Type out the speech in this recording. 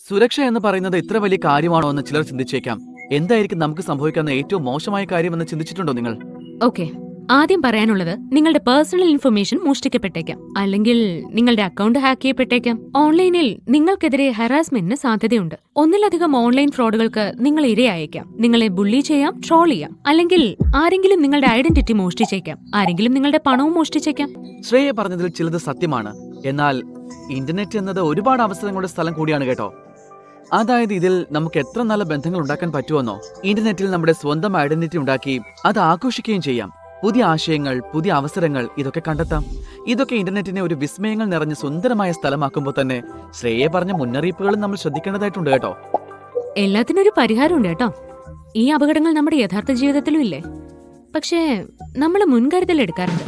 സുരക്ഷ എന്ന് പറയുന്നത് ഇത്ര വലിയ കാര്യമാണോ എന്ന് ചിലർ ചിന്തിച്ചേക്കാം. എന്തായിരിക്കും നമുക്ക് സംഭവിക്കാവുന്ന ഏറ്റവും മോശമായ കാര്യമെന്ന് ചിന്തിച്ചിട്ടുണ്ടോ നിങ്ങൾ? ഓക്കെ, ആദ്യം പറയാനുള്ളത് നിങ്ങളുടെ പേഴ്സണൽ ഇൻഫർമേഷൻ മോഷ്ടിക്കപ്പെട്ടേക്കാം, അല്ലെങ്കിൽ നിങ്ങളുടെ അക്കൗണ്ട് ഹാക്ക് ചെയ്യപ്പെട്ടേക്കാം. ഓൺലൈനിൽ നിങ്ങൾക്കെതിരെ ഹറാസ്മെന്റിന് സാധ്യതയുണ്ട്. ഒന്നിലധികം ഓൺലൈൻ ഫ്രോഡുകൾക്ക് നിങ്ങൾ ഇരയായേക്കാം. നിങ്ങളെ ബുള്ളി ചെയ്യാം, ട്രോൾ ചെയ്യാം, അല്ലെങ്കിൽ ആരെങ്കിലും നിങ്ങളുടെ ഐഡന്റിറ്റി മോഷ്ടിച്ചേക്കാം. ആരെങ്കിലും നിങ്ങളുടെ പണവും മോഷ്ടിച്ചേക്കാം. ശ്രേയ പറഞ്ഞതിൽ ചിലത് സത്യമാണ്. എന്നാൽ ഇന്റർനെറ്റ് എന്നത് ഒരുപാട് അവസരങ്ങളുടെ സ്ഥലം കൂടിയാണ് കേട്ടോ. അതായത് ഇതിൽ നമുക്ക് എത്ര നല്ല ബന്ധങ്ങൾ ഉണ്ടാക്കാൻ പറ്റുമെന്നോ. ഇന്റർനെറ്റിൽ നമ്മുടെ സ്വന്തം ഐഡന്റിറ്റി ഉണ്ടാക്കി അത് ആഘോഷിക്കുകയും ചെയ്യാം. പുതിയ ആശയങ്ങൾ, പുതിയ അവസരങ്ങൾ ഇതൊക്കെ കണ്ടെത്താം. ഇതൊക്കെ ഇന്റർനെറ്റിനെ ഒരു വിസ്മയങ്ങൾ നിറഞ്ഞ സുന്ദരമായ സ്ഥലമാക്കുമ്പോൾ തന്നെ ശ്രേയ പറഞ്ഞ മുന്നറിയിപ്പുകളും നമ്മൾ ശ്രദ്ധിക്കേണ്ടതായിട്ടുണ്ട് കേട്ടോ. എല്ലാത്തിനും ഒരു പരിഹാരമുണ്ട് കേട്ടോ. ഈ അപകടങ്ങൾ നമ്മുടെ യഥാർത്ഥ ജീവിതത്തിലും ഇല്ലേ, പക്ഷേ നമ്മൾ മുൻകരുതൽ എടുക്കാറുണ്ട്.